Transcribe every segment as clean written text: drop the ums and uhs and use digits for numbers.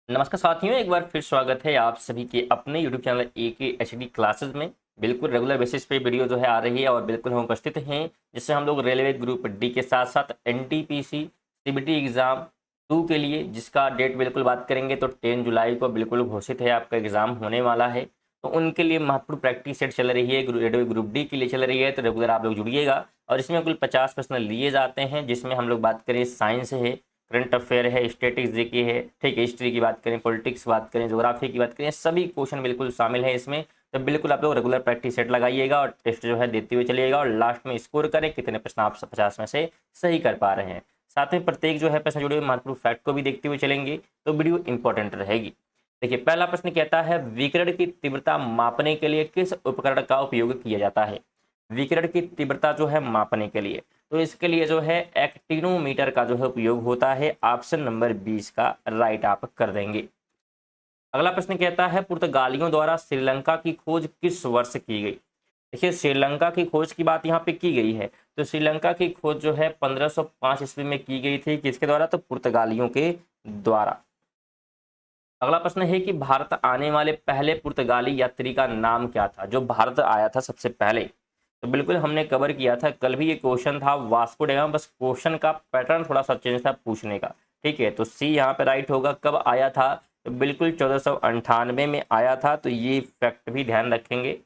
नमस्कार साथियों, एक बार फिर स्वागत है आप सभी के अपने YouTube चैनल AKHD क्लासेस में। बिल्कुल रेगुलर बेसिस पे वीडियो जो है आ रही है और बिल्कुल हम उपस्थित हैं, जिससे हम लोग रेलवे ग्रुप डी के साथ साथ NTPC CBT एग्ज़ाम 2 के लिए, जिसका डेट बिल्कुल बात करेंगे तो 10 जुलाई को बिल्कुल घोषित है, आपका एग्ज़ाम होने वाला है। तो उनके लिए महत्वपूर्ण प्रैक्टिस सेट चल रही है, रेलवे ग्रुप डी के लिए चल रही है, तो रेगुलर आप लोग जुड़िएगा। और इसमें कुल 50 प्रश्न लिए जाते हैं, जिसमें हम लोग बात करें साइंस है, करंट अफेयर है, स्टैटिक्स जीके है, ठीक है, हिस्ट्री की बात करें, पॉलिटिक्स बात करें, ज्योग्राफी की बात करें, सभी क्वेश्चन बिल्कुल शामिल है इसमें। तो बिल्कुल आप लोग रेगुलर प्रैक्टिस सेट लगाइएगा और टेस्ट जो है देते हुए चलिएगा और लास्ट में स्कोर करें कितने प्रश्न आप 50 में से सही कर पा रहे हैं। साथ में प्रत्येक जो है प्रश्न जुड़े हुए महत्वपूर्ण फैक्ट को भी देखते हुए चलेंगे, तो वीडियो इंपॉर्टेंट रहेगी। देखिए, पहला प्रश्न कहता है विकिरण की तीव्रता मापने के लिए किस उपकरण का उपयोग किया जाता है। विकिरण की तीव्रता जो है मापने के लिए, तो इसके लिए जो है एक्टिनोमीटर का जो है उपयोग होता है। ऑप्शन नंबर 20 का राइट आप कर देंगे। अगला प्रश्न कहता है पुर्तगालियों द्वारा श्रीलंका की खोज किस वर्ष की गई। देखिए, श्रीलंका की खोज की बात यहाँ पे की गई है, तो श्रीलंका की खोज जो है 1505 ईस्वी में की गई थी। किसके द्वारा? तो पुर्तगालियों के द्वारा। अगला प्रश्न है कि भारत आने वाले पहले पुर्तगाली यात्री का नाम क्या था, जो भारत आया था सबसे पहले। तो बिल्कुल हमने कवर किया था, कल भी ये क्वेश्चन था, वास्को ड गामा। बस क्वेश्चन का पैटर्न थोड़ा सा चेंज था पूछने का, ठीक है। तो सी यहाँ पे राइट होगा। कब आया था? तो बिल्कुल 1498 में आया था, तो ये फैक्ट भी ध्यान रखेंगे।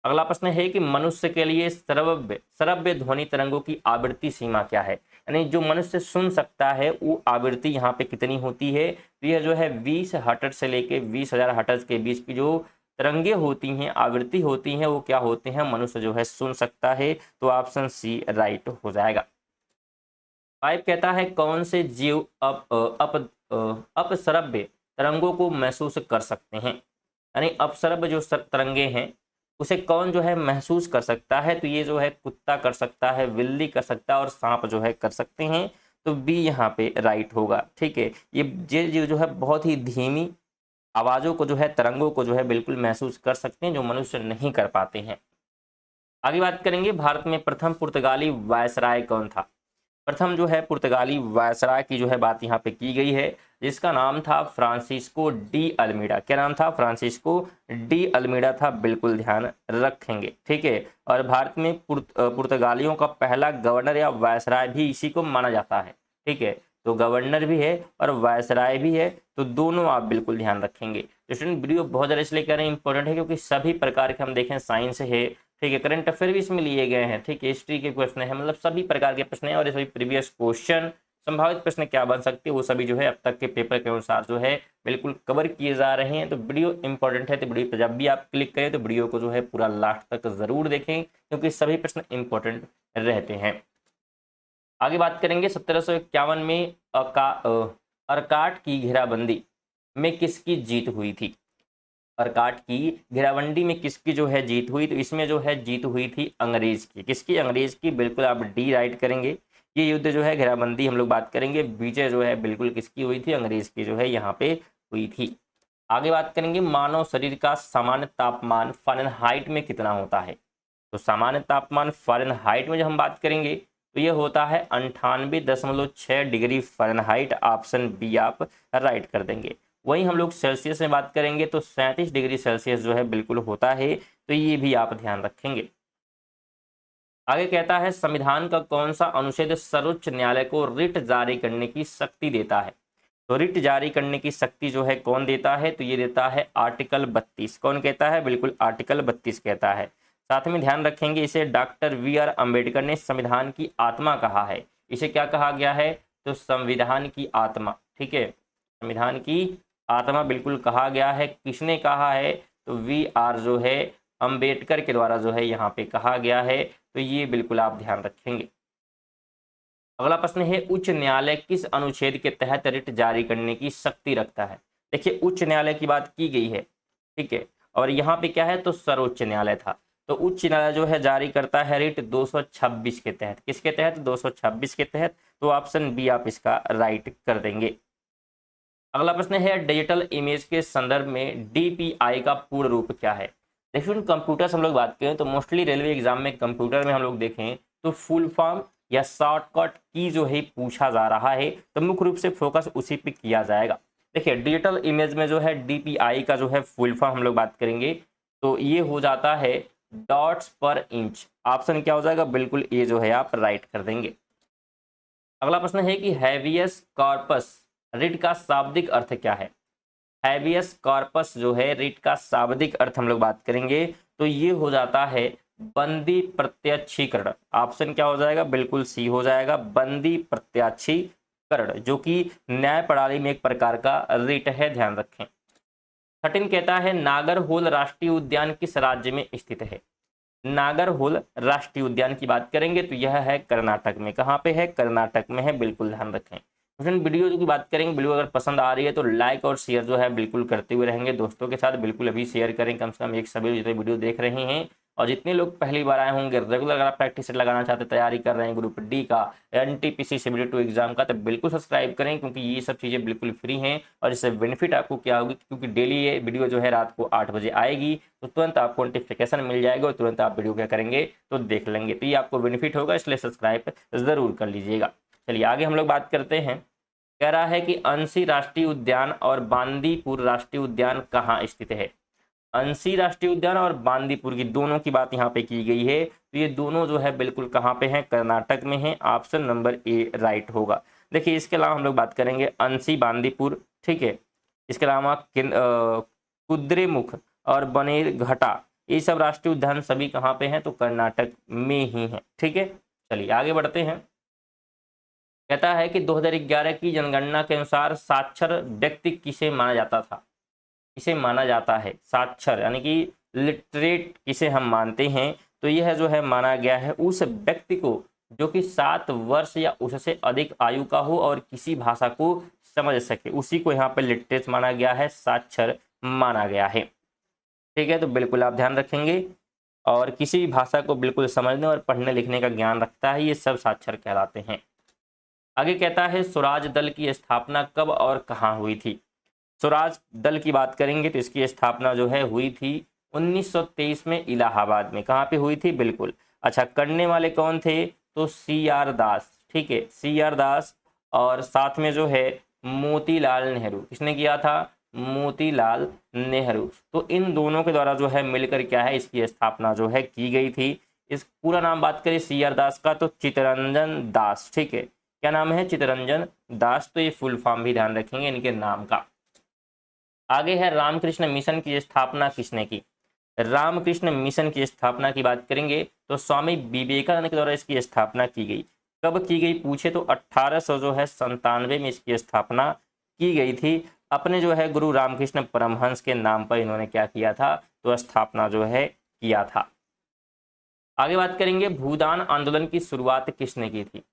अगला प्रश्न है कि मनुष्य के लिए श्रव्य श्रव्य ध्वनि तरंगों की आवृत्ति सीमा क्या है, यानी जो मनुष्य सुन सकता है वो आवृत्ति यहाँ पे कितनी होती है। तो यह जो है 20 हर्ट्ज से लेके 20,000 हर्ट्ज के बीच की जो तरंगे होती हैं, आवृत्ति होती हैं, वो क्या होते हैं, मनुष्य जो है सुन सकता है। तो ऑप्शन सी राइट हो जाएगा। 5 कहता है कौन से जीव अपश्रव्य तरंगों को महसूस कर सकते हैं, यानी अपश्रव्य जो तरंगे हैं उसे कौन जो है महसूस कर सकता है। तो ये जो है कुत्ता कर सकता है, बिल्ली कर सकता है और सांप जो है कर सकते हैं। तो बी यहाँ पे राइट होगा, ठीक है। ये जो है बहुत ही धीमी आवाज़ों को जो है, तरंगों को जो है बिल्कुल महसूस कर सकते हैं, जो मनुष्य नहीं कर पाते हैं। आगे बात करेंगे, भारत में प्रथम पुर्तगाली वायसराय कौन था। प्रथम जो है पुर्तगाली वायसराय की जो है बात यहाँ पे की गई है, जिसका नाम था फ्रांसिस्को डी अल्मीडा। क्या नाम था? फ्रांसिस्को डी अल्मीडा था, बिल्कुल ध्यान रखेंगे, ठीक है। और भारत में पुर्तगालियों का पहला गवर्नर या वायसराय भी इसी को माना जाता है, ठीक है। तो गवर्नर भी है और वायसराय भी है, तो दोनों आप बिल्कुल ध्यान रखेंगे। तो स्टूडेंट, वीडियो बहुत ज़्यादा इसलिए कह रहे हैं इंपॉर्टेंट है, क्योंकि सभी प्रकार के हम देखें, साइंस है, ठीक है, करंट अफेयर भी इसमें लिए गए हैं, ठीक है, हिस्ट्री के प्रश्न है, मतलब सभी प्रकार के प्रश्न हैं। और ये सभी प्रीवियस क्वेश्चन, संभावित प्रश्न क्या बन सकते हैं, वो सभी जो है अब तक के पेपर के अनुसार जो है बिल्कुल कवर किए जा रहे हैं। तो वीडियो इंपॉर्टेंट है, तो वीडियो पर जब भी आप क्लिक करें तो वीडियो को जो है पूरा लास्ट तक जरूर देखें, क्योंकि सभी प्रश्न इंपॉर्टेंट रहते हैं। आगे बात करेंगे, 1751 में अर्काट की घेराबंदी में किसकी जीत हुई थी। अर्काट की घेराबंदी में किसकी जो है जीत हुई। तो इसमें जो है जीत हुई थी अंग्रेज की। किसकी? अंग्रेज की। बिल्कुल आप डी राइट करेंगे। ये युद्ध जो है घेराबंदी हम लोग बात करेंगे, विजय जो है बिल्कुल किसकी हुई थी? अंग्रेज की जो है यहाँ पे हुई थी। आगे बात करेंगे, मानव शरीर का सामान्य तापमान फ़ारेनहाइट में कितना होता है। तो सामान्य तापमान फ़ारेनहाइट में जब हम बात करेंगे तो ये होता है 98.6 डिग्री फ़ारेनहाइट। ऑप्शन बी आप राइट कर देंगे। वहीं हम लोग सेल्सियस में बात करेंगे तो 37 डिग्री सेल्सियस जो है बिल्कुल होता है, तो ये भी आप ध्यान रखेंगे। आगे कहता है संविधान का कौन सा अनुच्छेद सर्वोच्च न्यायालय को रिट जारी करने की शक्ति देता है। तो रिट जारी करने की शक्ति जो है कौन देता है? तो ये देता है आर्टिकल 32। कौन कहता है? बिल्कुल आर्टिकल 32 कहता है। साथ में ध्यान रखेंगे, इसे डॉक्टर VR अम्बेडकर ने संविधान की आत्मा कहा है। इसे क्या कहा गया है? तो संविधान की आत्मा, ठीक है, संविधान की आत्मा बिल्कुल कहा गया है। किसने कहा है? तो VR जो है अम्बेडकर के द्वारा जो है यहाँ पे कहा गया है, तो ये बिल्कुल आप ध्यान रखेंगे। अगला प्रश्न है, उच्च न्यायालय किस अनुच्छेद के तहत रिट जारी करने की शक्ति रखता है। देखिए, उच्च न्यायालय की बात की गई है, ठीक है, और यहाँ पे क्या है? तो सर्वोच्च न्यायालय था। तो उच्च न्यायालय जो है जारी करता है रिट 226 के तहत। किसके तहत? 226 के तहत। तो ऑप्शन बी आप इसका राइट कर देंगे। अगला प्रश्न है, डिजिटल इमेज के संदर्भ में DPI का पूर्ण रूप क्या है। देखिए, कंप्यूटर से हम लोग बात करें तो मोस्टली रेलवे एग्जाम में कंप्यूटर में हम लोग देखें तो फुल फॉर्म या शॉर्टकट की जो है पूछा जा रहा है, तो मुख्य रूप से फोकस उसी पे किया जाएगा। देखिए डिजिटल इमेज में जो है DPI का जो है फुल फॉर्म हम लोग बात करेंगे तो ये हो जाता है डॉट्स पर इंच। ऑप्शन क्या हो जाएगा, बिल्कुल ये जो है आप राइट कर देंगे। अगला प्रश्न है कि हैवियस कॉर्पस रिट का शाब्दिक अर्थ क्या है। हैवियस कॉर्पस जो है रिट का शाब्दिक अर्थ हम लोग बात करेंगे तो ये हो जाता है बंदी प्रत्यक्षीकरण। ऑप्शन क्या हो जाएगा, बिल्कुल सी हो जाएगा, बंदी प्रत्यक्षीकरण, जो कि न्याय प्रणाली में एक प्रकार का रिट है, ध्यान रखें। 13 कहता है नागरहोल राष्ट्रीय उद्यान किस राज्य में स्थित है। नागरहोल राष्ट्रीय उद्यान की बात करेंगे तो यह है कर्नाटक में। कहाँ पे है, कर्नाटक में है, बिल्कुल ध्यान रखें। फ्रेंड वीडियो की बात करेंगे, वीडियो अगर पसंद आ रही है तो लाइक और शेयर जो है बिल्कुल करते हुए रहेंगे दोस्तों के साथ, बिल्कुल अभी शेयर करें, कम से कम एक सभी जितने वीडियो देख रहे हैं और जितने लोग पहली बार आए होंगे, रेगुलर अगर आप प्रैक्टिस सेट लगाना चाहते हैं, तैयारी कर रहे हैं ग्रुप डी का, NTPC Civil 2 एग्जाम का, तो बिल्कुल सब्सक्राइब करें क्योंकि ये सब चीज़ें बिल्कुल फ्री हैं और इससे बेनिफिट आपको क्या होगी, क्योंकि डेली ये वीडियो जो है रात को 8 बजे आएगी तो तुरंत आपको नोटिफिकेशन मिल जाएगा और तुरंत आप वीडियो क्या करेंगे तो देख लेंगे, तो ये आपको बेनिफिट होगा, इसलिए सब्सक्राइब ज़रूर कर लीजिएगा। चलिए आगे हम लोग बात करते हैं। कह रहा है कि अंशी राष्ट्रीय उद्यान और बांदीपुर राष्ट्रीय उद्यान कहाँ स्थित है। अंशी राष्ट्रीय उद्यान और बांदीपुर की दोनों की बात यहाँ पे की गई है, तो ये दोनों जो है बिल्कुल कहाँ पे हैं, कर्नाटक में है। ऑप्शन नंबर ए राइट होगा। देखिए इसके अलावा हम लोग बात करेंगे अंशी बांदीपुर, ठीक है, इसके अलावा कुद्रेमुख और बनेरघट्टा, ये सब राष्ट्रीय उद्यान सभी कहाँ पे हैं, तो कर्नाटक में ही है, ठीक है। चलिए आगे बढ़ते हैं। कहता है कि 2011 की जनगणना के अनुसार साक्षर व्यक्ति किसे माना जाता था। इसे माना जाता है साक्षर यानी कि लिटरेट किसे हम मानते हैं, तो यह जो है माना गया है उस व्यक्ति को जो कि 7 वर्ष या उससे अधिक आयु का हो और किसी भाषा को समझ सके, उसी को यहाँ पे लिटरेट माना गया है, साक्षर माना गया है, ठीक है। तो बिल्कुल आप ध्यान रखेंगे, और किसी भी भाषा को बिल्कुल समझने और पढ़ने लिखने का ज्ञान रखता है, ये सब साक्षर कहलाते हैं। आगे कहता है स्वराज दल की स्थापना कब और कहाँ हुई थी। स्वराज दल की बात करेंगे तो इसकी स्थापना जो है हुई थी 1923 में इलाहाबाद में। कहाँ पे हुई थी, बिल्कुल। अच्छा, करने वाले कौन थे, तो CR दास, ठीक है, CR दास, और साथ में जो है मोतीलाल नेहरू। किसने किया था, मोतीलाल नेहरू। तो इन दोनों के द्वारा जो है मिलकर क्या है इसकी स्थापना जो है की गई थी। इस पूरा नाम बात करें CR दास का तो चित्तरंजन दास, ठीक है, क्या नाम है, चित्तरंजन दास। तो ये फुल फॉर्म भी ध्यान रखेंगे इनके नाम का। आगे है रामकृष्ण मिशन की स्थापना किसने की। रामकृष्ण मिशन की स्थापना की बात करेंगे तो स्वामी विवेकानंद के द्वारा इसकी स्थापना की गई। कब की गई पूछे तो 1897 में इसकी स्थापना की गई थी। अपने जो है गुरु रामकृष्ण परमहंस के नाम पर इन्होंने क्या किया था, तो स्थापना जो है किया था। आगे बात करेंगे भूदान आंदोलन की शुरुआत किसने की थी।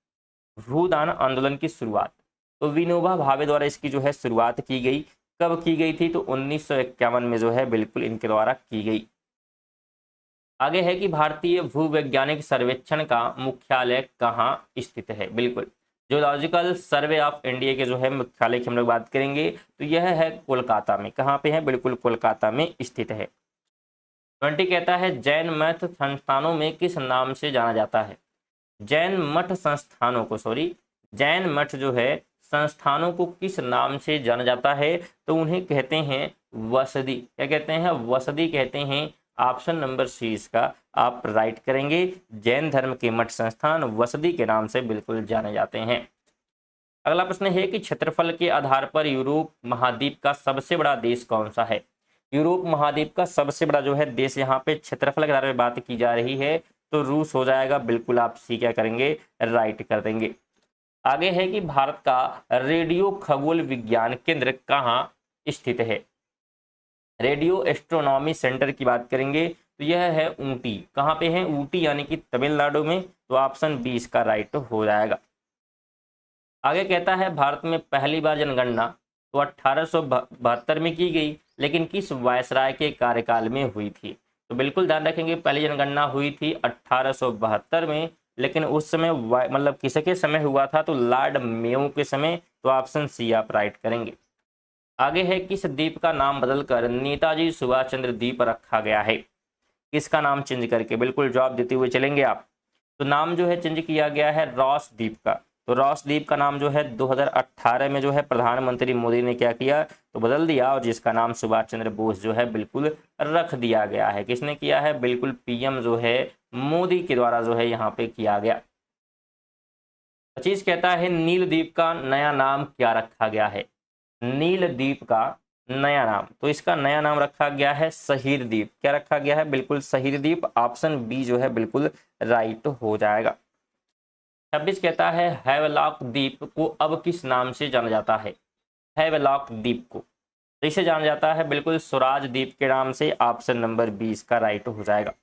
भूदान आंदोलन की शुरुआत तो विनोबा भावे द्वारा इसकी जो है शुरुआत की गई। कब की गई थी, तो 1951 में जो है बिल्कुल इनके द्वारा की गई। आगे है कि भारतीय भूवैज्ञानिक सर्वेक्षण का मुख्यालय कहाँ स्थित है। बिल्कुल जियोलॉजिकल सर्वे ऑफ इंडिया के जो है मुख्यालय की हम लोग बात करेंगे तो यह है कोलकाता में। कहाँ पे है, बिल्कुल कोलकाता में स्थित है। 20 कहता है जैन मठ संस्थानों में किस नाम से जाना जाता है। जैन मठ संस्थानों को, जैन मठ जो है संस्थानों को किस नाम से जाना जाता है, तो उन्हें कहते हैं वसदी। क्या कहते हैं, वसदी कहते हैं। ऑप्शन नंबर सी इसका आप राइट करेंगे। जैन धर्म के मठ संस्थान वसदी के नाम से बिल्कुल जाने जाते हैं। अगला प्रश्न है कि क्षेत्रफल के आधार पर यूरोप महाद्वीप का सबसे बड़ा देश कौन सा है। यूरोप महाद्वीप का सबसे बड़ा जो है देश, यहाँ पे क्षेत्रफल के आधार पर बात की जा रही है तो रूस हो जाएगा। बिल्कुल आप सी क्या करेंगे, राइट कर देंगे। आगे है कि भारत का रेडियो खगोल विज्ञान केंद्र कहाँ स्थित है। रेडियो एस्ट्रोनॉमी सेंटर की बात करेंगे तो यह है ऊटी। कहाँ पे है, ऊटी यानी कि तमिलनाडु में। तो ऑप्शन बी इसका राइट हो जाएगा। आगे कहता है भारत में पहली बार जनगणना तो 1872 में की गई, लेकिन किस वायसराय के कार्यकाल में हुई थी। तो बिल्कुल ध्यान रखेंगे पहली जनगणना हुई थी 1872 में, लेकिन उस समय मतलब किसके समय हुआ था, तो लॉर्ड मेयो के समय। तो ऑप्शन सी आप राइट करेंगे। आगे है किस द्वीप का नाम बदलकर नेताजी सुभाष चंद्र द्वीप रखा गया है। किसका नाम चेंज करके, बिल्कुल जवाब देते हुए चलेंगे आप। तो नाम जो है चेंज किया गया है रॉस द्वीप का। तो रॉस द्वीप का नाम जो है 2018 में जो है प्रधानमंत्री मोदी ने क्या किया, तो बदल दिया, और जिसका नाम सुभाष चंद्र बोस जो है बिल्कुल रख दिया गया है। किसने किया है, बिल्कुल पीएम जो है मोदी के द्वारा जो है यहाँ पे किया गया। 25 कहता है नील द्वीप का नया नाम क्या रखा गया है। नील द्वीप का नया नाम, तो इसका नया नाम रखा गया है शहीद द्वीप। क्या रखा गया है, बिल्कुल शहीद द्वीप। ऑप्शन बी जो है बिल्कुल राइट हो जाएगा। 26 कहता है हैवलॉक द्वीप को अब किस नाम से जाना जाता है। हैवलॉक द्वीप को तो इसे जाना जाता है बिल्कुल स्वराज द्वीप के नाम से। ऑप्शन नंबर 20 का राइट हो जाएगा।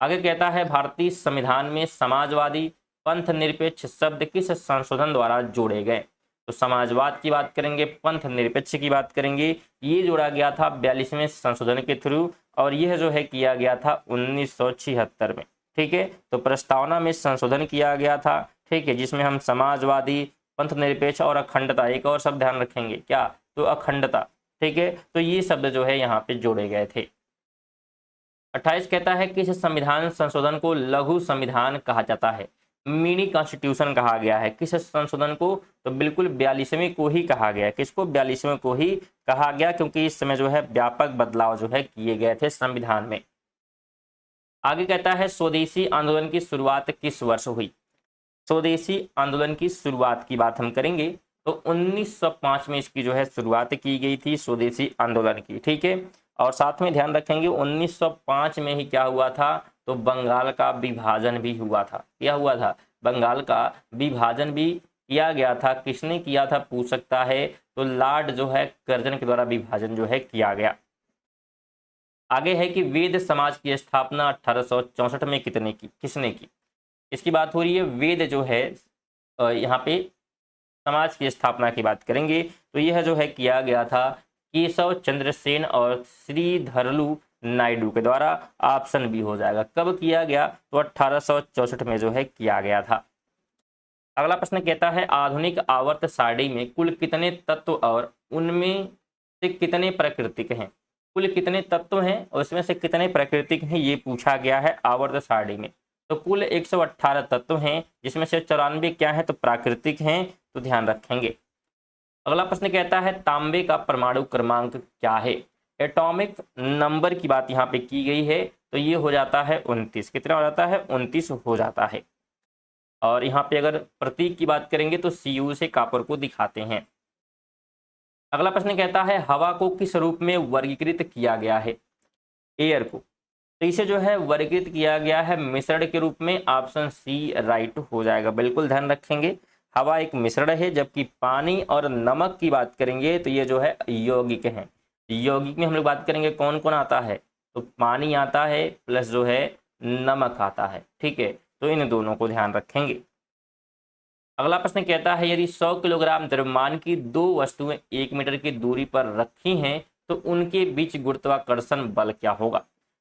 आगे कहता है भारतीय संविधान में समाजवादी पंथ निरपेक्ष शब्द किस संशोधन द्वारा जोड़े गए। तो समाजवाद की बात करेंगे, पंथ निरपेक्ष की बात करेंगे, ये जोड़ा गया था 42वें संशोधन के थ्रू, और यह जो है किया गया था 1976 में। ठीक है, तो प्रस्तावना में संशोधन किया गया था। ठीक है, जिसमें हम समाजवादी, पंथ निरपेक्ष और अखंडता, एक और शब्द ध्यान रखेंगे क्या, तो अखंडता। ठीक है, तो ये शब्द जो है यहाँ पे जोड़े गए थे। 28 कहता है किस संविधान संशोधन को लघु संविधान कहा जाता है। मिनी कॉन्स्टिट्यूशन कहा गया है किस संशोधन को, तो बिल्कुल 42वें को ही कहा गया। किसको, 42वें को ही कहा गया, क्योंकि इस समय जो है व्यापक बदलाव जो है किए गए थे संविधान में। आगे कहता है स्वदेशी आंदोलन की शुरुआत किस वर्ष हुई। स्वदेशी आंदोलन की शुरुआत की बात हम करेंगे तो 1905 में इसकी जो है शुरुआत की गई थी, स्वदेशी आंदोलन की। ठीक है, और साथ में ध्यान रखेंगे 1905 में ही क्या हुआ था, तो बंगाल का विभाजन भी हुआ था। क्या हुआ था, बंगाल का विभाजन भी किया गया था। किसने किया था पूछ सकता है, तो लॉर्ड जो है कर्जन के द्वारा विभाजन जो है किया गया। आगे है कि वेद समाज की स्थापना 1864 में किसने की। इसकी बात हो रही है, वेद जो है यहाँ पे समाज की स्थापना की बात करेंगे तो यह जो है किया गया था केशव चंद्र सेन और श्रीधरलू नायडू के द्वारा। ऑप्शन बी हो जाएगा। कब किया गया, तो 1864 में जो है किया गया था। अगला प्रश्न कहता है आधुनिक आवर्त सारणी में कुल कितने तत्व और उनमें से कितने प्राकृतिक हैं। कुल कितने तत्व हैं और इसमें से कितने प्राकृतिक हैं, ये पूछा गया है आवर्त सारणी में। तो कुल 118 तत्व हैं, जिसमें से 94 क्या है, तो प्राकृतिक हैं, तो ध्यान रखेंगे। अगला प्रश्न कहता है तांबे का परमाणु क्रमांक क्या है। एटॉमिक नंबर की बात यहाँ पे की गई है, तो ये हो जाता है 29। कितना हो जाता है, 29 हो जाता है। और यहाँ पे अगर प्रतीक की बात करेंगे तो Cu से कॉपर को दिखाते हैं। अगला प्रश्न कहता है हवा को किस रूप में वर्गीकृत किया गया है। एयर को, तो इसे जो है वर्गीकृत किया गया है मिश्रण के रूप में। ऑप्शन सी राइट हो जाएगा। बिल्कुल ध्यान रखेंगे, हवा एक मिश्रण है, जबकि पानी और नमक की बात करेंगे तो ये जो है यौगिक हैं। यौगिक में हम लोग बात करेंगे कौन कौन आता है, तो पानी आता है प्लस जो है नमक आता है। ठीक है, तो इन दोनों को ध्यान रखेंगे। अगला प्रश्न कहता है यदि 100 किलोग्राम द्रव्यमान की दो वस्तुएं 1 मीटर की दूरी पर रखी हैं तो उनके बीच गुरुत्वाकर्षण बल क्या होगा।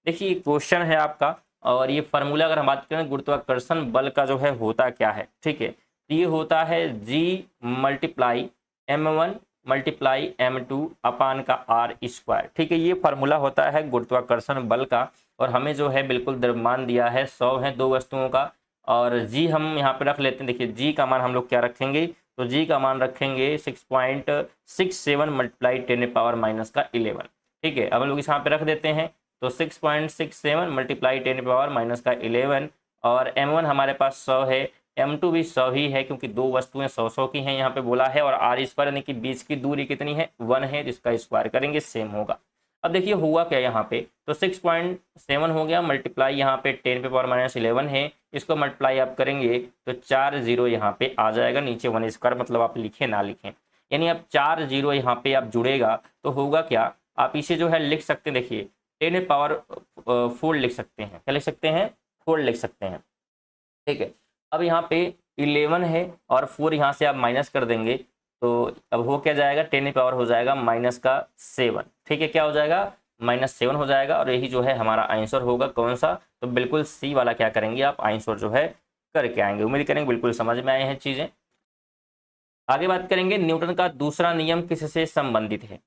देखिए क्वेश्चन है आपका, और ये फार्मूला अगर हम बात करें गुरुत्वाकर्षण बल का जो है होता क्या है। ठीक है, तो ये होता है G multiply M1 multiply M2 अपान का R²। ठीक है, ये फार्मूला होता है गुरुत्वाकर्षण बल का, और हमें जो है बिल्कुल द्रव्यमान दिया है 100 है दो वस्तुओं का, और G हम यहाँ पे रख लेते हैं। देखिए G का मान हम लोग क्या रखेंगे, तो G का मान रखेंगे 6.67 मल्टीप्लाई 10⁻⁻11। ठीक है, अब हम लोग इस यहाँ पे रख देते हैं, तो 6.67 मल्टीप्लाई 10⁻⁻11, और M1 हमारे पास 100 है, M2 भी 100 ही है, क्योंकि दो वस्तुएं 100 की हैं यहाँ पे बोला है, और R² यानी कि बीच की दूरी कितनी है 1 है, जिसका स्क्वायर करेंगे सेम होगा। अब देखिए हुआ क्या यहाँ पे, तो 6.7 हो गया मल्टीप्लाई यहाँ पे 10⁻⁻11 है, इसको मल्टीप्लाई आप करेंगे तो 4 0 यहाँ पे आ जाएगा, नीचे 1², मतलब आप लिखें ना लिखें, यानी अब 4 0 यहाँ पे आप जुड़ेगा तो होगा क्या, आप इसे जो है लिख सकते हैं। देखिए 10⁻4 लिख सकते हैं। क्या लिख सकते हैं, 4 लिख सकते हैं। ठीक है, अब यहाँ पे 11 है और 4 यहाँ से आप माइनस कर देंगे, तो अब हो क्या जाएगा, 10 हो जाएगा -7। ठीक है, क्या हो जाएगा, -7 हो जाएगा, और यही जो है हमारा आंसर होगा कौन सा, तो बिल्कुल सी वाला क्या करेंगे आप आंसर जो है करके आएंगे। उम्मीद करेंगे बिल्कुल समझ में आए हैं चीज़ें। आगे बात करेंगे न्यूटन का दूसरा नियम किससे संबंधित है।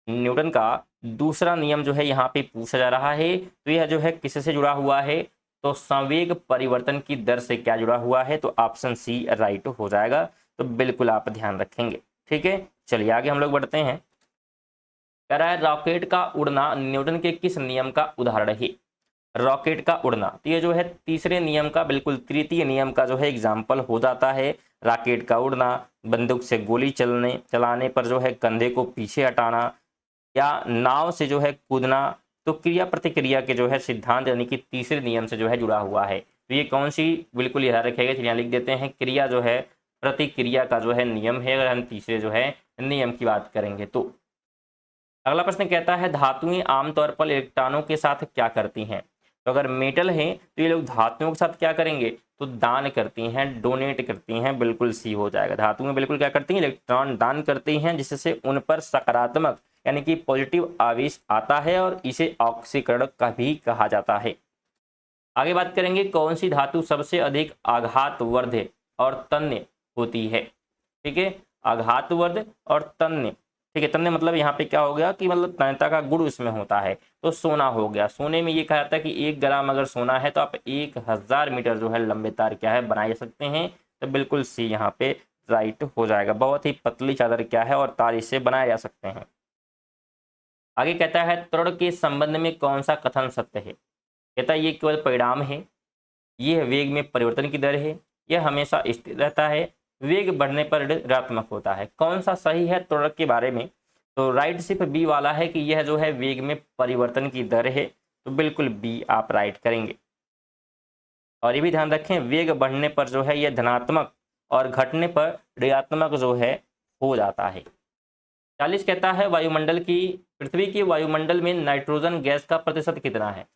न्यूटन का दूसरा नियम जो है यहाँ पे पूछा जा रहा है, तो यह जो है किससे जुड़ा हुआ है, तो संवेग परिवर्तन की दर से क्या जुड़ा हुआ है, तो ऑप्शन सी राइट हो जाएगा। तो बिल्कुल आप ध्यान रखेंगे। ठीक है, चलिए आगे हम लोग बढ़ते हैं। कह रहा है रॉकेट का उड़ना न्यूटन के किस नियम का उदाहरण है। रॉकेट का उड़ना, तो ये जो है तीसरे नियम का, बिल्कुल तृतीय नियम का जो है एग्जाम्पल हो जाता है। रॉकेट का उड़ना, बंदूक से गोली चलाने पर जो है कंधे को पीछे हटाना, या नाव से जो है कूदना, तो क्रिया प्रतिक्रिया के जो है सिद्धांत यानी कि तीसरे नियम से जो है जुड़ा हुआ है। तो ये कौन सी, बिल्कुल याद रखेगा, चलिए लिख देते हैं, क्रिया जो है प्रतिक्रिया का जो है नियम है, अगर हम तीसरे जो है नियम की बात करेंगे तो। अगला प्रश्न कहता है धातुएं आमतौर पर इलेक्ट्रॉनों के साथ क्या करती हैं। तो अगर मेटल है तो ये लोग धातुओं के साथ क्या करेंगे, तो दान करती हैं, डोनेट करती हैं, बिल्कुल सी हो जाएगा। धातुएं बिल्कुल क्या करती हैं, इलेक्ट्रॉन दान करती हैं, जिससे उन पर सकारात्मक यानी कि पॉजिटिव आवेश आता है और इसे ऑक्सीकरण का भी कहा जाता है। आगे बात करेंगे कौन सी धातु सबसे अधिक आघातवर्ध और तन्य होती है। ठीक है, आघातवर्ध और तन्य। ठीक है, तन्य मतलब यहाँ पे क्या हो गया कि मतलब तन्यता का गुण इसमें होता है, तो सोना हो गया। सोने में ये कहा जाता है कि 1 ग्राम अगर सोना है तो आप 1000 मीटर जो है लंबे तार क्या है बनाए सकते हैं। तो बिल्कुल सी यहाँ पे राइट हो जाएगा। बहुत ही पतली चादर क्या है और तार इससे बनाए जा सकते हैं। आगे कहता है त्वरण के संबंध में कौन सा कथन सत्य है। कहता है ये केवल परिणाम है, ये वेग में परिवर्तन की दर है, यह हमेशा स्थिर रहता है, वेग बढ़ने पर ऋणात्मक होता है। कौन सा सही है त्वरण के बारे में, तो राइट सिर्फ बी वाला है कि यह जो है वेग में परिवर्तन की दर है। तो बिल्कुल बी आप राइट करेंगे। और ये भी ध्यान रखें वेग बढ़ने पर जो है यह धनात्मक और घटने पर ऋणात्मक जो है हो जाता है। 40 कहता है पृथ्वी की वायुमंडल में नाइट्रोजन गैस का प्रतिशत कितना है।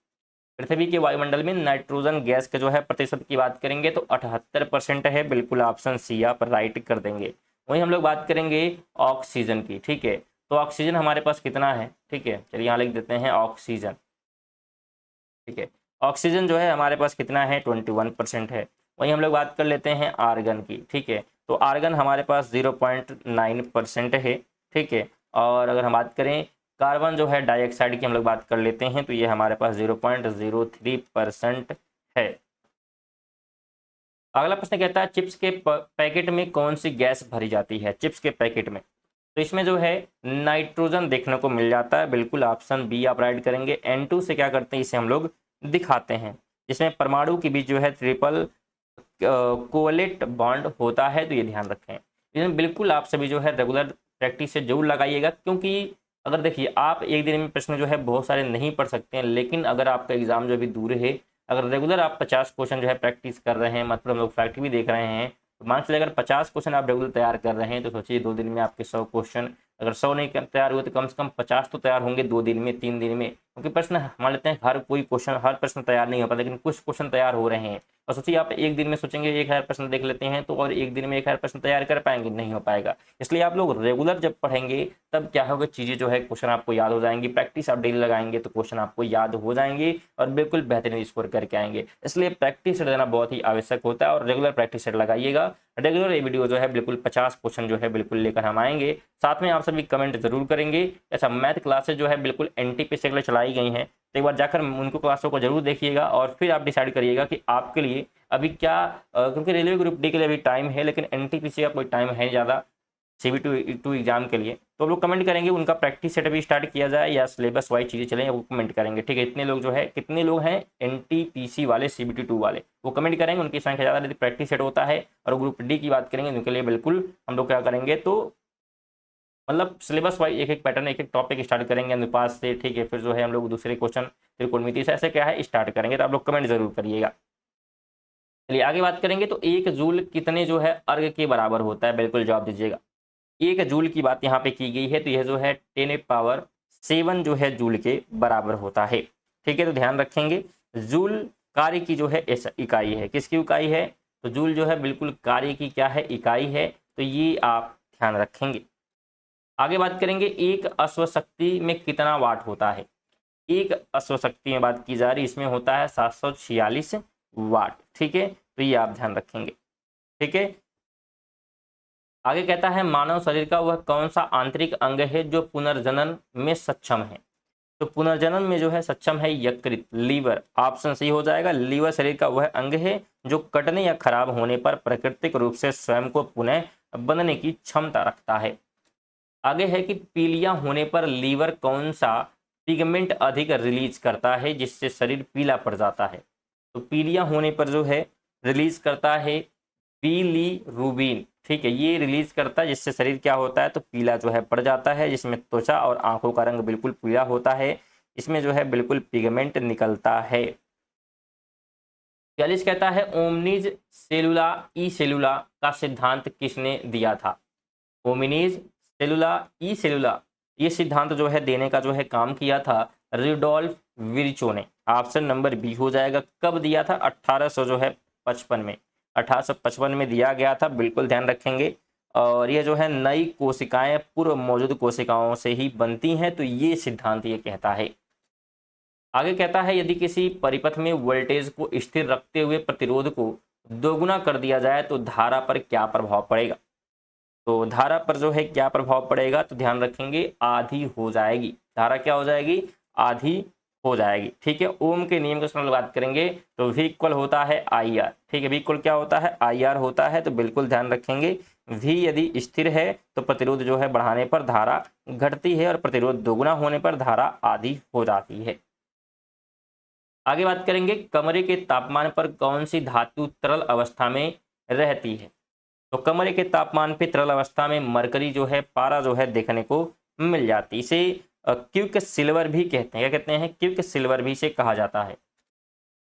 पृथ्वी के वायुमंडल में नाइट्रोजन गैस के जो है प्रतिशत की बात करेंगे तो 78% है। बिल्कुल ऑप्शन सी आप राइट कर देंगे। वहीं हम लोग बात करेंगे ऑक्सीजन की। ठीक है, तो ऑक्सीजन हमारे पास कितना है। ठीक है, चलिए यहाँ लिख देते हैं ऑक्सीजन। ठीक है, ऑक्सीजन जो है हमारे पास कितना है, 21% है। वहीं हम लोग बात कर लेते हैं आर्गन की। ठीक है, तो आर्गन हमारे पास 0.9% है। ठीक है, और अगर हम बात करें कार्बन जो है डाइऑक्साइड की हम लोग बात कर लेते हैं तो ये हमारे पास 0.03% है। अगला प्रश्न कहता है चिप्स के पैकेट में कौन सी गैस भरी जाती है। चिप्स के पैकेट में, तो इसमें जो है नाइट्रोजन देखने को मिल जाता है। बिल्कुल ऑप्शन बी आप राइट करेंगे। N2 से क्या करते हैं, इसे हम लोग दिखाते हैं, जिसमें परमाणु के बीच जो है ट्रिपल कोवलेंट बॉन्ड होता है। तो ये ध्यान रखें। इसमें बिल्कुल आप सभी जो है रेगुलर प्रैक्टिस से जरूर लगाइएगा, क्योंकि अगर देखिए आप एक दिन में प्रश्न जो है बहुत सारे नहीं पढ़ सकते हैं, लेकिन अगर आपका एग्जाम जो भी दूर है, अगर रेगुलर आप 50 क्वेश्चन जो है प्रैक्टिस कर रहे हैं, मतलब हम लोग फैक्ट भी देख रहे हैं, तो मान चलिए अगर 50 क्वेश्चन आप रेगुलर तैयार कर रहे हैं तो सोचिए 2 दिन में आपके 100 क्वेश्चन, अगर 100 नहीं तैयार हुए तो कम से कम 50 तो तैयार होंगे 2 दिन में, 3 दिन में। क्योंकि प्रश्न मान लेते हैं हर कोई क्वेश्चन, हर प्रश्न तैयार नहीं होता, लेकिन कुछ क्वेश्चन तैयार हो रहे हैं। और सोचिए आप एक दिन में सोचेंगे 1000 प्रश्न देख लेते हैं तो, और एक दिन में 1000 प्रश्न तैयार कर पाएंगे, नहीं हो पाएगा। इसलिए आप लोग रेगुलर जब पढ़ेंगे तब क्या होगा, चीज़ें जो है क्वेश्चन आपको याद हो जाएंगी। प्रैक्टिस आप डेली लगाएंगे तो क्वेश्चन आपको याद हो जाएंगे और बिल्कुल बेहतरीन स्कोर करके आएंगे। इसलिए प्रैक्टिस सेट देना बहुत ही आवश्यक होता है और रेगुलर प्रैक्टिस सेट लगाइएगा। रेगुलर ये वीडियो जो है बिल्कुल 50 क्वेश्चन जो है बिल्कुल लेकर हम आएंगे। साथ में आप सभी कमेंट जरूर करेंगे। अच्छा, मैथ क्लासेज जो है बिल्कुल NTPC के लिए चलाई गई हैं, तो एक बार जाकर उनको क्लासों को जरूर देखिएगा और फिर आप डिसाइड करिएगा कि आपके लिए अभी क्या, क्योंकि रेलवे ग्रुप डी के लिए अभी टाइम है, लेकिन NTPC का कोई टाइम है ज़्यादा CB2 एग्जाम के लिए। तो लोग कमेंट करेंगे उनका प्रैक्टिस सेट भी स्टार्ट किया जाए या सिलेबस वाइज चीज़ें चलें, वो कमेंट करेंगे। ठीक है, इतने लोग जो है, कितने लोग हैं NTPC वाले, CBT2 वाले, वो कमेंट करेंगे। उनकी संख्या ज़्यादा यदि प्रैक्टिस सेट होता है। और ग्रुप डी की बात करेंगे उनके लिए बिल्कुल हम लोग क्या करेंगे, तो मतलब सिलेबस वाइज एक एक पैटर्न, एक एक टॉपिक स्टार्ट करेंगे अनुपात से। ठीक है, फिर जो है हम लोग दूसरे क्वेश्चन त्रिकोणमिति से ऐसे क्या है स्टार्ट करेंगे। तो आप लोग कमेंट जरूर करिएगा। चलिए आगे बात करेंगे तो 1 जूल कितने जो है अर्घ के बराबर होता है, बिल्कुल जवाब दीजिएगा। 1 जूल की बात यहाँ पे की गई है, तो यह जो है 10⁻7 जो है जूल के बराबर होता है। ठीक है, तो ध्यान रखेंगे जूल कार्य की जो है इकाई है। किसकी इकाई है, तो जूल जो है बिल्कुल कार्य की क्या है, इकाई है। तो ये आप ध्यान रखेंगे। आगे बात करेंगे एक अश्वशक्ति में कितना वाट होता है। एक अश्वशक्ति में बात की जा रही, इसमें होता है 746 वाट। ठीक है, तो ये आप ध्यान रखेंगे। ठीक है, आगे कहता है मानव शरीर का वह कौन सा आंतरिक अंग है जो पुनर्जनन में सक्षम है। तो पुनर्जन्म में जो है सक्षम है यकृत, लीवर। ऑप्शन सी हो जाएगा। लीवर शरीर का वह अंग है जो कटने या खराब होने पर प्राकृतिक रूप से स्वयं को पुनः बनने की क्षमता रखता है। आगे है कि पीलिया होने पर लीवर कौन सा पिगमेंट अधिक रिलीज करता है जिससे शरीर पीला पड़ जाता है। तो पीलिया होने पर जो है रिलीज करता है बिलीरुबिन, ठीक है, ये रिलीज करता है जिससे शरीर क्या होता है तो पीला जो है पड़ जाता है, जिसमें त्वचा और आंखों का रंग बिल्कुल पीला होता है, इसमें जो है बिल्कुल पिगमेंट निकलता है। 44 कहता है ओमनिज सेलुला ई सेलुला का सिद्धांत किसने दिया था। ओमनिज सेलुला ई सेलुला ये सिद्धांत जो है देने का जो है काम किया था रुडोल्फ विर्चो ने। ऑप्शन नंबर बी हो जाएगा। कब दिया था? 1855 में, 1855 में दिया गया था, बिल्कुल ध्यान रखेंगे। और ये जो है नई कोशिकाएं पूर्व मौजूद कोशिकाओं से ही बनती हैं, तो ये सिद्धांत ये कहता है। आगे कहता है यदि किसी परिपथ में वोल्टेज को स्थिर रखते हुए प्रतिरोध को दोगुना कर दिया जाए तो धारा पर क्या प्रभाव पड़ेगा। तो धारा पर जो है क्या प्रभाव पड़ेगा, तो ध्यान रखेंगे आधी हो जाएगी। धारा क्या हो जाएगी? आधी हो जाएगी, ठीक है। ओम के नियम की बात करेंगे तो V इक्वल होता है IR, ठीक है। V इक्वल क्या होता है? IR होता है, तो बिल्कुल ध्यान रखेंगे V यदि स्थिर है तो प्रतिरोध जो है बढ़ाने पर धारा घटती है और प्रतिरोध दोगुना होने पर धारा आधी हो जाती है। आगे बात करेंगे कमरे के तापमान पर कौन सी धातु तरल अवस्था में रहती है। तो कमरे के तापमान पे तरल अवस्था में मरकरी जो है, पारा जो है देखने को मिल जाती है। इसे क्विक सिल्वर भी कहते हैं। क्या कहते हैं? क्विक सिल्वर भी इसे कहा जाता है।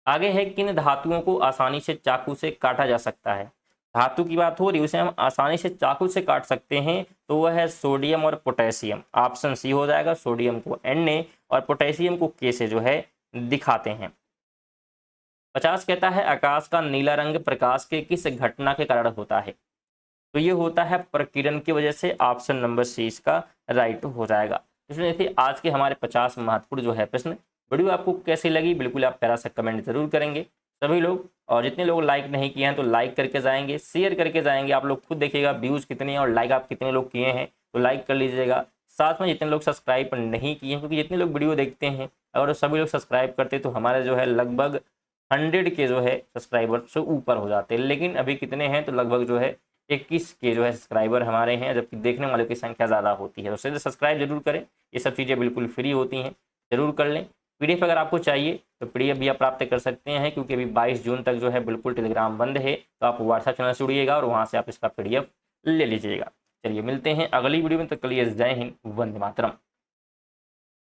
आगे है किन धातुओं को आसानी से चाकू से काटा जा सकता है। धातु की बात हो रही है, उसे हम आसानी से चाकू से काट सकते हैं, तो वह है सोडियम और पोटेशियम। ऑप्शन सी हो जाएगा। सोडियम को Na और पोटेशियम को K से जो है दिखाते हैं। 50 कहता है आकाश का नीला रंग प्रकाश के किस घटना के कारण होता है। तो ये होता है प्रकीर्णन की वजह से। ऑप्शन नंबर सी इसका राइट हो जाएगा। इसमें देखिए आज के हमारे 50 महत्वपूर्ण जो है प्रश्न। वीडियो आपको कैसी लगी बिल्कुल आप प्यारा सा कमेंट जरूर करेंगे सभी लोग। और जितने लोग लाइक नहीं किए हैं तो लाइक करके जाएंगे, शेयर करके जाएंगे। आप लोग खुद देखिएगा व्यूज़ कितने हैं और लाइक आप कितने लोग किए हैं, तो लाइक कर लीजिएगा। साथ में जितने लोग सब्सक्राइब नहीं किए हैं, क्योंकि जितने लोग वीडियो देखते हैं अगर सभी लोग सब्सक्राइब करते तो हमारे जो है लगभग 100 के जो है सब्सक्राइबर से ऊपर हो जाते हैं। लेकिन अभी कितने हैं तो लगभग जो है 21 के जो है सब्सक्राइबर हमारे हैं, जबकि देखने वालों की संख्या ज़्यादा होती है। तो उससे सब्सक्राइब जरूर करें, ये सब चीज़ें बिल्कुल फ्री होती हैं, जरूर कर लें। PDF अगर आपको चाहिए तो PDF भी आप प्राप्त कर सकते हैं, क्योंकि अभी 22 जून तक जो है बिल्कुल टेलीग्राम बंद है। तो आप व्हाट्सएप चैनल से जुड़िएगा और वहाँ से आप इसका PDF ले लीजिएगा। चलिए मिलते हैं अगली वीडियो में, तब तक के लिए जय हिंद, वंदे मातरम।